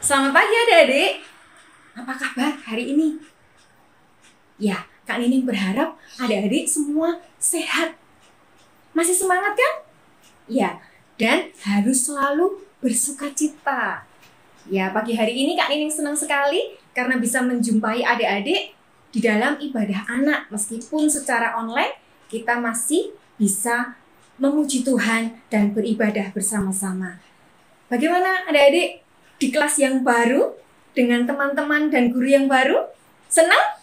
Selamat pagi adik-adik. Apa kabar hari ini? Ya, Kak Nining berharap adik-adik semua sehat. Masih semangat kan? Ya, dan harus selalu bersukacita. Ya, pagi hari ini Kak Nining senang sekali karena bisa menjumpai adik-adik di dalam ibadah anak. Meskipun secara online kita masih bisa memuji Tuhan dan beribadah bersama-sama. Bagaimana adik-adik di kelas yang baru dengan teman-teman dan guru yang baru? Senang?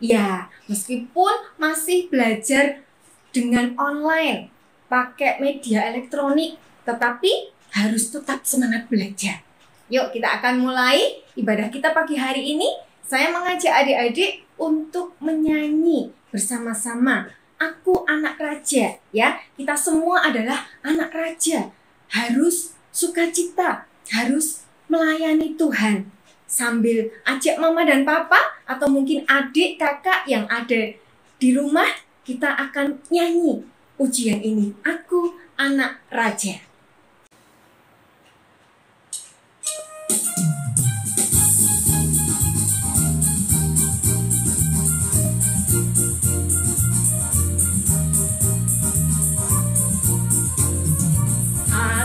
Ya, meskipun masih belajar dengan online, pakai media elektronik, tetapi harus tetap semangat belajar. Yuk, kita akan mulai ibadah kita pagi hari ini. Saya mengajak adik-adik untuk menyanyi bersama-sama. Aku anak raja, ya. Kita semua adalah anak raja. Harus sukacita, harus melayani Tuhan. Sambil ajak mama dan papa atau mungkin adik kakak yang ada di rumah, kita akan nyanyi pujian ini. Aku anak raja.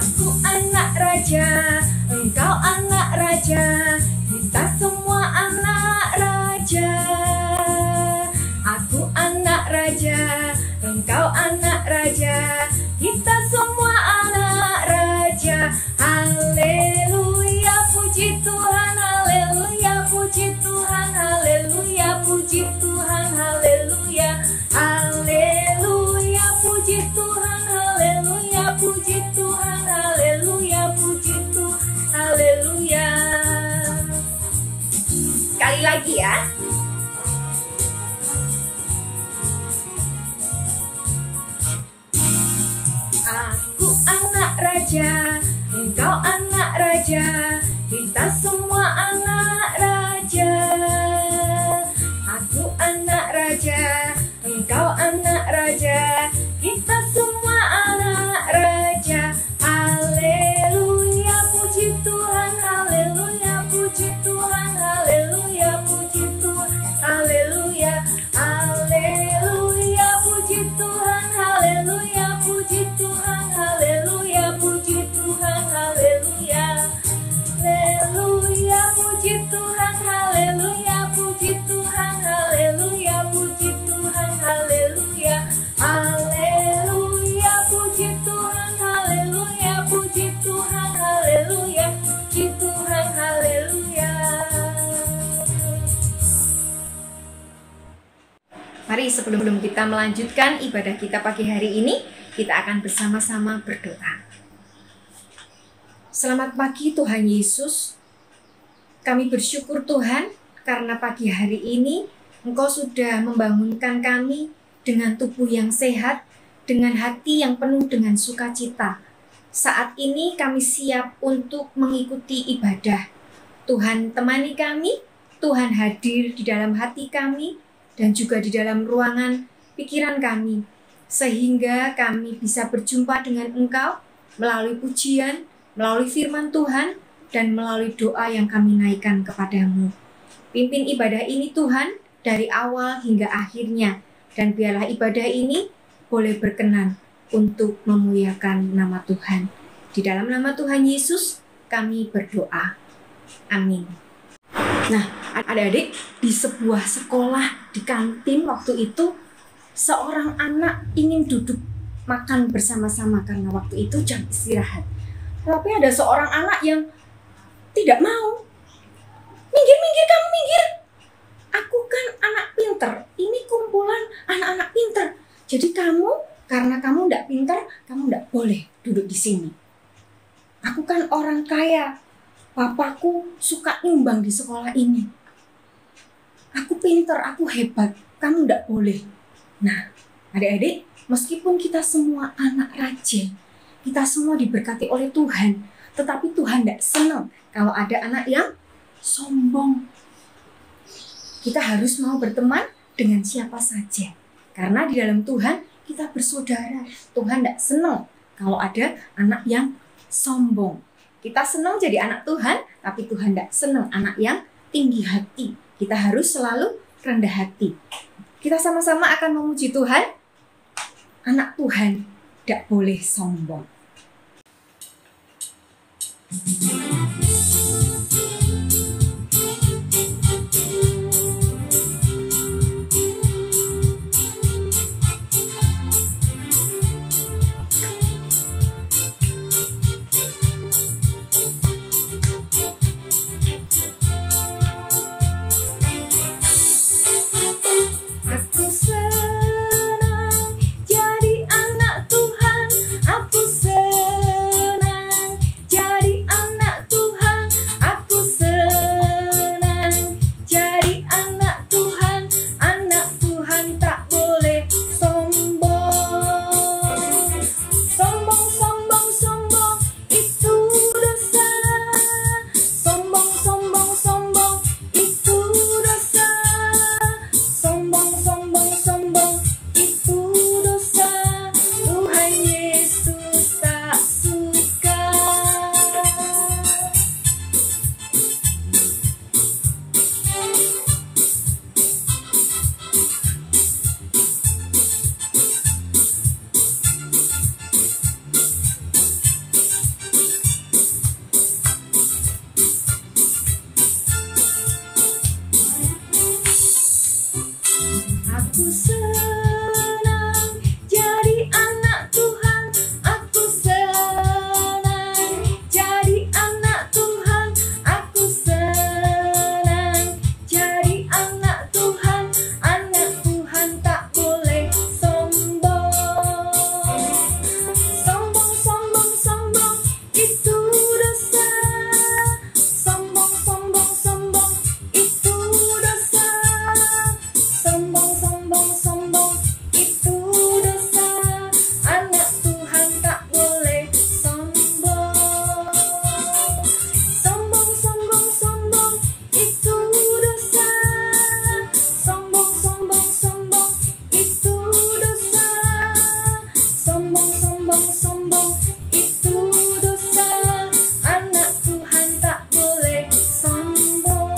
Aku anak raja, engkau anak raja, kita semua anak raja. Aku anak raja, engkau anak raja, kita semua anak raja. Haleluya, puji Tuhan, haleluya, puji Tuhan, haleluya, puji Tuhan, haleluya. Haleluya, puji Tuhan, haleluya, puji Tuhan, haleluya, puji Tuhan, haleluya. Sekali lagi ya. Aku anak raja, engkau anak raja, kita semua anak raja. Aku anak raja, engkau anak raja, kita semua anak raja. Haleluya, puji Tuhan, haleluya, puji Tuhan, haleluya, puji Tuhan, haleluya. Haleluya, puji Tuhan, haleluya, puji Tuhan, haleluya, puji Tuhan, haleluya. Haleluya, puji Tuhan, haleluya, puji Tuhan, haleluya, puji Tuhan, haleluya. Haleluya, puji Tuhan, haleluya, puji Tuhan, haleluya, puji Tuhan, haleluya. Mari sebelum kita melanjutkan ibadah kita pagi hari ini, kita akan bersama-sama berdoa. Selamat pagi Tuhan Yesus. Kami bersyukur Tuhan karena pagi hari ini Engkau sudah membangunkan kami dengan tubuh yang sehat, dengan hati yang penuh dengan sukacita. Saat ini kami siap untuk mengikuti ibadah. Tuhan temani kami, Tuhan hadir di dalam hati kami, dan juga di dalam ruangan pikiran kami, sehingga kami bisa berjumpa dengan Engkau melalui pujian, melalui firman Tuhan, dan melalui doa yang kami naikkan kepadamu. Pimpin ibadah ini Tuhan, dari awal hingga akhirnya, dan biarlah ibadah ini boleh berkenan untuk memuliakan nama Tuhan. Di dalam nama Tuhan Yesus, kami berdoa. Amin. Nah, adik-adik, di sebuah sekolah di kantin waktu itu, seorang anak ingin duduk makan bersama-sama karena waktu itu jam istirahat. Tapi ada seorang anak yang tidak mau. Minggir, kamu minggir. Aku kan anak pinter. Ini kumpulan anak-anak pinter. Jadi kamu, karena kamu tidak pinter, kamu tidak boleh duduk di sini. Aku kan orang kaya. Papaku suka nyumbang di sekolah ini. Aku pinter, aku hebat. Kamu tidak boleh. Nah, adik-adik, meskipun kita semua anak raja, kita semua diberkati oleh Tuhan, tetapi Tuhan tidak senang kalau ada anak yang sombong. Kita harus mau berteman dengan siapa saja. Karena di dalam Tuhan kita bersaudara. Tuhan tidak senang kalau ada anak yang sombong. Kita senang jadi anak Tuhan, tapi Tuhan tidak senang anak yang tinggi hati. Kita harus selalu rendah hati. Kita sama-sama akan memuji Tuhan. Anak Tuhan tidak boleh sombong. Aku senang jadi anak Tuhan, aku senang jadi anak Tuhan, aku senang jadi anak Tuhan. Anak Tuhan tak boleh sombong. Sombong, sombong, sombong, itu dosa. Sombong, sombong, sombong, itu dosa. Sombong, sombong, sombong, itu dosa. Anak Tuhan tak boleh sombong. Sombong, sombong, sombong, itu dosa. Sombong, sombong, sombong, itu dosa. Sombong, sombong, sombong, itu dosa. Anak Tuhan tak boleh sombong.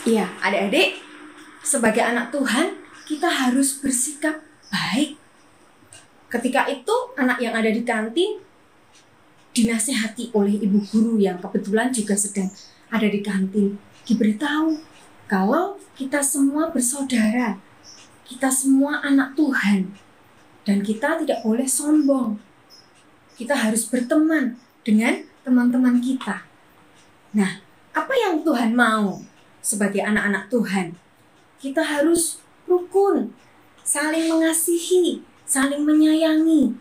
Iya, adik-adik, sebagai anak Tuhan, kita harus bersikap baik. Ketika itu, anak yang ada di kantin dinasehati oleh ibu guru yang kebetulan juga sedang ada di kantin. Diberitahu kalau kita semua bersaudara, kita semua anak Tuhan, dan kita tidak boleh sombong. Kita harus berteman dengan teman-teman kita. Nah, apa yang Tuhan mau? Sebagai anak-anak Tuhan, kita harus rukun, saling mengasihi, saling menyayangi.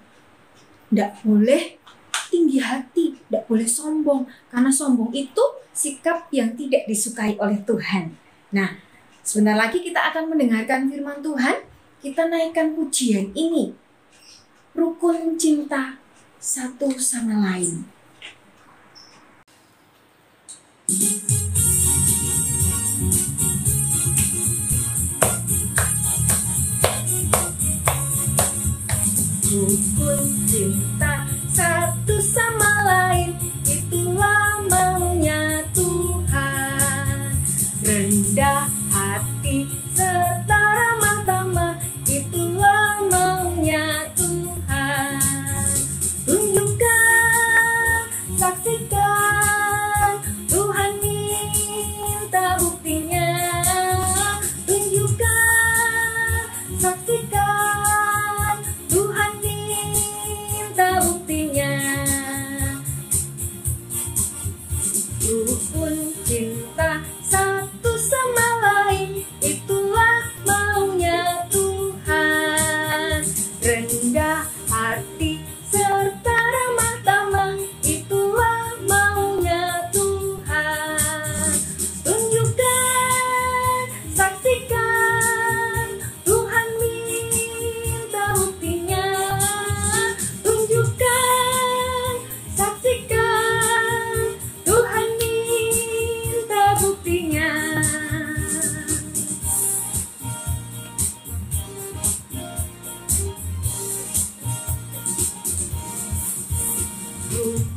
Tidak boleh tinggi hati, tidak boleh sombong, karena sombong itu sikap yang tidak disukai oleh Tuhan. Nah, sebentar lagi kita akan mendengarkan firman Tuhan. Kita naikkan pujian ini, rukun cinta satu sama lain. Rukun cinta satu sama lain, itulah maunya Tuhan. Rendah hati serta ramah tamah, itulah maunya Tuhan. Tunjukkan, saksikan, Tuhan minta buktinya. Tunjukkan, saksikan, Tuhan minta buktinya.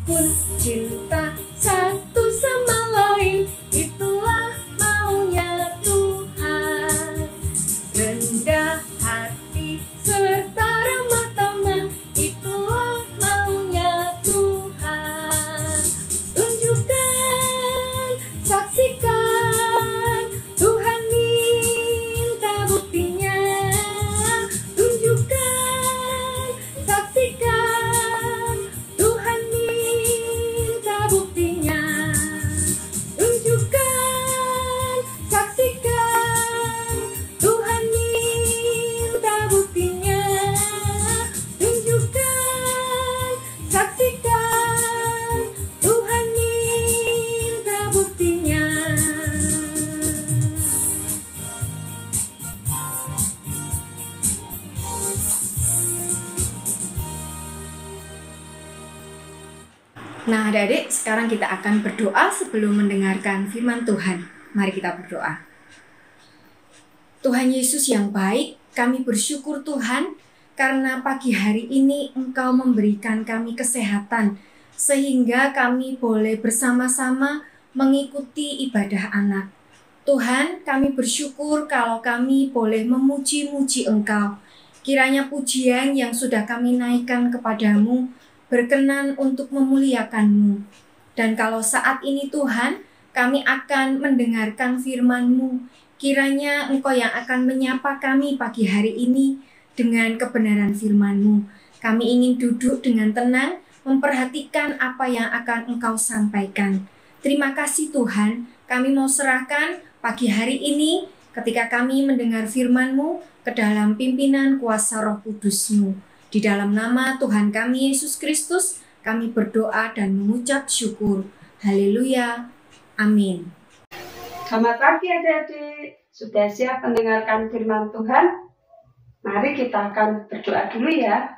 pun cinta satu sama lain. Itulah maunya Tuhan. Rendah hati serta ramah tamah, itulah maunya Tuhan. Tunjukkan, saksikan, Tuhan minta buktinya. Tunjukkan, saksikan, Tuhan minta buktinya. Tunjukkan, saksikan, Tuhan minta buktinya. Tunjukkan, saksikan, Tuhan minta buktinya. Nah, adik-adik, sekarang kita akan berdoa sebelum mendengarkan firman Tuhan. Mari kita berdoa. Tuhan Yesus yang baik, kami bersyukur Tuhan karena pagi hari ini Engkau memberikan kami kesehatan sehingga kami boleh bersama-sama mengikuti ibadah anak. Tuhan, kami bersyukur kalau kami boleh memuji-muji Engkau. Kiranya pujian yang sudah kami naikkan kepadamu berkenan untuk memuliakan-Mu. Dan kalau saat ini Tuhan, kami akan mendengarkan firman-Mu. Kiranya Engkau yang akan menyapa kami pagi hari ini dengan kebenaran firman-Mu. Kami ingin duduk dengan tenang, memperhatikan apa yang akan Engkau sampaikan. Terima kasih Tuhan, kami mau serahkan pagi hari ini ketika kami mendengar firman-Mu ke dalam pimpinan kuasa Roh Kudus-Mu. Di dalam nama Tuhan kami Yesus Kristus, kami berdoa dan mengucap syukur. Haleluya. Amin. Selamat pagi adik-adik. Sudah siap mendengarkan firman Tuhan? Mari kita akan berdoa dulu ya.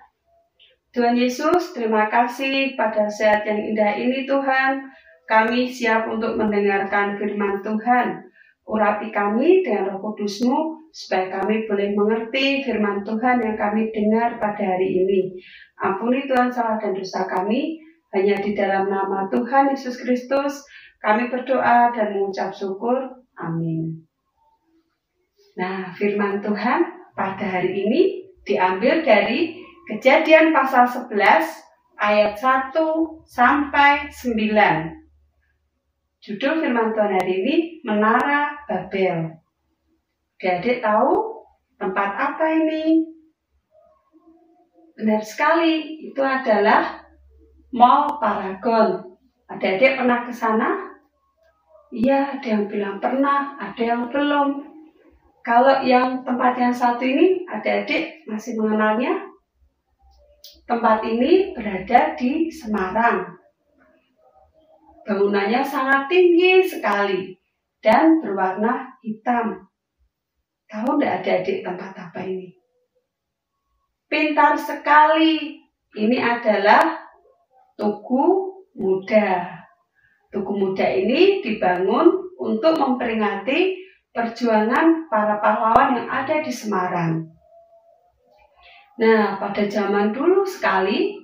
Tuhan Yesus, terima kasih pada saat yang indah ini Tuhan. Kami siap untuk mendengarkan firman Tuhan. Urapi kami dengan Roh Kudus-Mu, supaya kami boleh mengerti firman Tuhan yang kami dengar pada hari ini. Ampuni Tuhan salah dan dosa kami, hanya di dalam nama Tuhan Yesus Kristus, kami berdoa dan mengucap syukur. Amin. Nah, firman Tuhan pada hari ini diambil dari Kejadian pasal 11 ayat 1 sampai 9. Judul firman Tuhan hari ini, Menara Babel. Adik-adik tahu tempat apa ini? Benar sekali, itu adalah Mall Paragon. Adik-adik pernah ke sana? Iya, ada yang bilang pernah, ada yang belum. Kalau yang tempat yang satu ini, adik-adik masih mengenalnya? Tempat ini berada di Semarang. Bangunannya sangat tinggi sekali dan berwarna hitam. Tahu tidak adik-adik tempat apa ini? Pintar sekali. Ini adalah Tugu Muda. Tugu Muda ini dibangun untuk memperingati perjuangan para pahlawan yang ada di Semarang. Nah, pada zaman dulu sekali,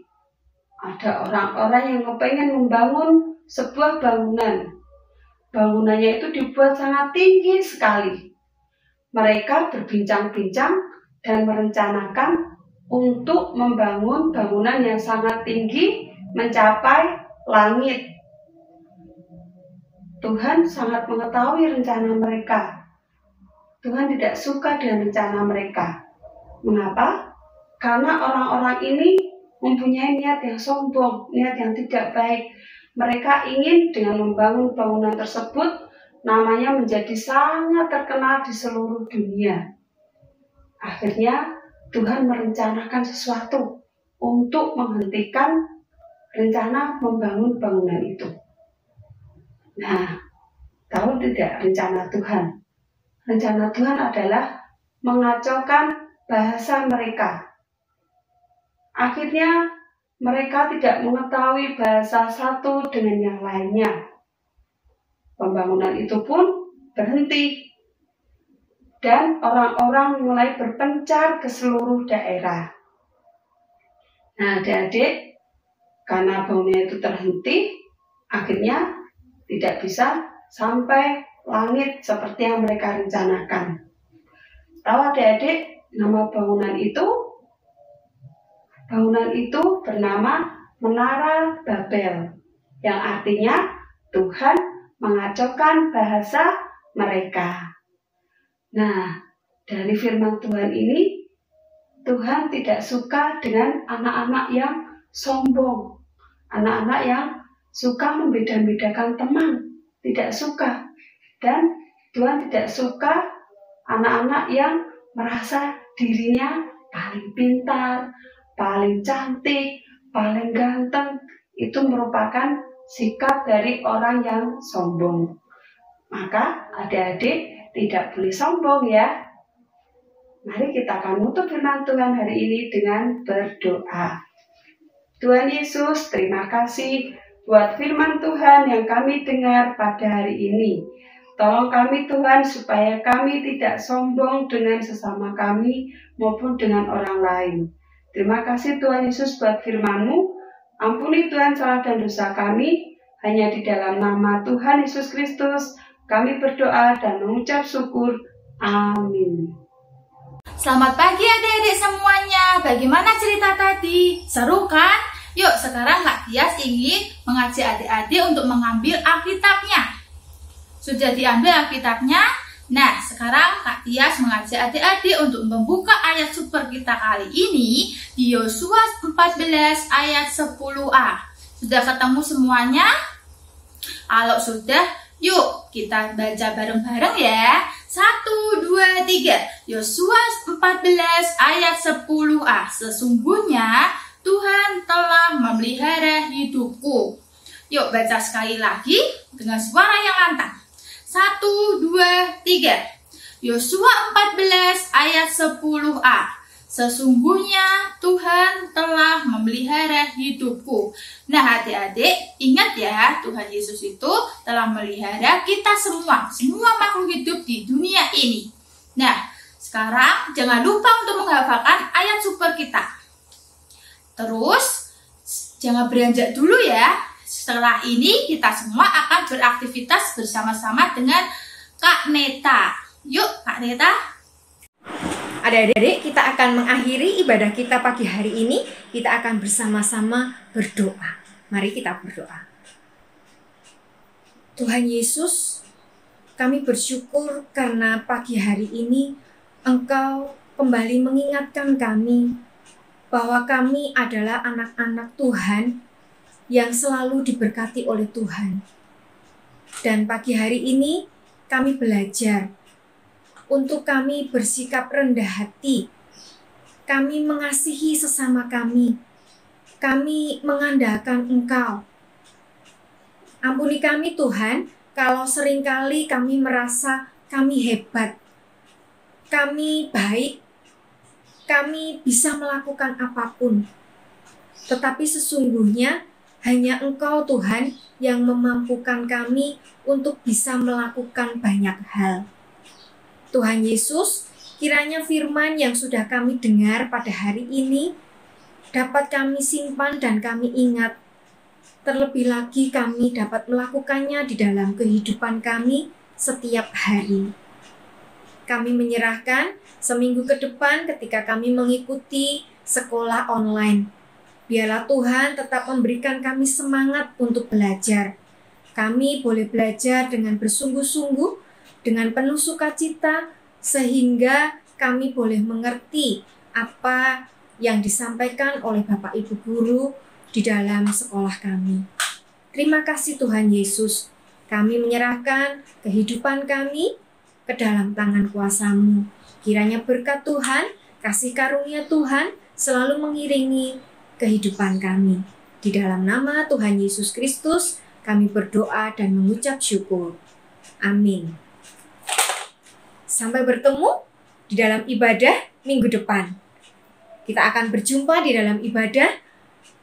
ada orang-orang yang pengen membangun sebuah bangunan. Bangunannya itu dibuat sangat tinggi sekali. Mereka berbincang-bincang dan merencanakan untuk membangun bangunan yang sangat tinggi mencapai langit. Tuhan sangat mengetahui rencana mereka. Tuhan tidak suka dengan rencana mereka. Mengapa? Karena orang-orang ini mempunyai niat yang sombong, niat yang tidak baik. Mereka ingin dengan membangun bangunan tersebut, namanya menjadi sangat terkenal di seluruh dunia. Akhirnya Tuhan merencanakan sesuatu untuk menghentikan rencana membangun bangunan itu. Nah, tahu tidak rencana Tuhan? Rencana Tuhan adalah mengacaukan bahasa mereka. Akhirnya mereka tidak mengetahui bahasa satu dengan yang lainnya. Pembangunan itu pun berhenti. Dan orang-orang mulai berpencar ke seluruh daerah. Nah, adik-adik, Karena bangunannya itu terhenti, akhirnya tidak bisa sampai langit seperti yang mereka rencanakan. Tahu adik-adik, nama bangunan itu bernama Menara Babel, yang artinya Tuhan mengacaukan bahasa mereka. Nah, dari firman Tuhan ini, Tuhan tidak suka dengan anak-anak yang sombong, anak-anak yang suka membeda-bedakan teman, tidak suka. Dan Tuhan tidak suka anak-anak yang merasa dirinya paling pintar, paling cantik, paling ganteng. Itu merupakan sikap dari orang yang sombong. Maka adik-adik tidak boleh sombong ya. Mari kita akan menutup firman Tuhan hari ini dengan berdoa. Tuhan Yesus, terima kasih buat firman Tuhan yang kami dengar pada hari ini. Tolong kami Tuhan supaya kami tidak sombong dengan sesama kami maupun dengan orang lain. Terima kasih Tuhan Yesus buat firman-Mu. Ampuni Tuhan salah dan dosa kami. Hanya di dalam nama Tuhan Yesus Kristus kami berdoa dan mengucap syukur. Amin. Selamat pagi adik-adik semuanya. Bagaimana cerita tadi? Seru kan? Yuk sekarang Kak Tias ingin mengajak adik-adik untuk mengambil Alkitabnya. Sudah diambil Alkitabnya? Nah sekarang Kak Tias mengajak adik-adik untuk membuka ayat super kita kali ini di Yosua 14 ayat 10a. Sudah ketemu semuanya? Kalau sudah, yuk kita baca bareng-bareng ya. 1, 2, 3. Yosua 14 ayat 10a. Sesungguhnya Tuhan telah memelihara hidupku. Yuk baca sekali lagi dengan suara yang lantang. 1, 2, 3. Yosua 14 ayat 10a. Sesungguhnya Tuhan telah memelihara hidupku. Nah adik-adik ingat ya, Tuhan Yesus itu telah memelihara kita semua makhluk hidup di dunia ini. Nah sekarang jangan lupa untuk menghafalkan ayat super kita. Terus jangan beranjak dulu ya. Setelah ini kita semua akan beraktivitas bersama-sama dengan Kak Neta. Yuk Kak Neta. Adik-adik, kita akan mengakhiri ibadah kita pagi hari ini. Kita akan bersama-sama berdoa. Mari kita berdoa. Tuhan Yesus, kami bersyukur karena pagi hari ini Engkau kembali mengingatkan kami bahwa kami adalah anak-anak Tuhan yang selalu diberkati oleh Tuhan. Dan pagi hari ini kami belajar untuk kami bersikap rendah hati, kami mengasihi sesama kami mengandalkan Engkau. Ampuni kami Tuhan, kalau seringkali kami merasa kami hebat, kami baik, kami bisa melakukan apapun. Tetapi sesungguhnya hanya Engkau Tuhan yang memampukan kami untuk bisa melakukan banyak hal. Tuhan Yesus, kiranya firman yang sudah kami dengar pada hari ini dapat kami simpan dan kami ingat. Terlebih lagi kami dapat melakukannya di dalam kehidupan kami setiap hari. Kami menyerahkan seminggu ke depan ketika kami mengikuti sekolah online. Biarlah Tuhan tetap memberikan kami semangat untuk belajar. Kami boleh belajar dengan bersungguh-sungguh, dengan penuh sukacita, sehingga kami boleh mengerti apa yang disampaikan oleh Bapak Ibu Guru di dalam sekolah kami. Terima kasih Tuhan Yesus. Kami menyerahkan kehidupan kami ke dalam tangan kuasa-Mu. Kiranya berkat Tuhan, kasih karunia Tuhan selalu mengiringi kehidupan kami. Di dalam nama Tuhan Yesus Kristus, kami berdoa dan mengucap syukur. Amin. Sampai bertemu di dalam ibadah minggu depan. Kita akan berjumpa di dalam ibadah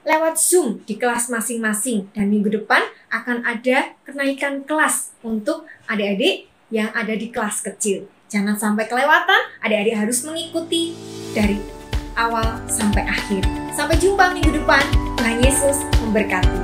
lewat Zoom di kelas masing-masing. Dan minggu depan akan ada kenaikan kelas untuk adik-adik yang ada di kelas kecil. Jangan sampai kelewatan, adik-adik harus mengikuti dari awal sampai akhir. Sampai jumpa minggu depan. Tuhan Yesus memberkati.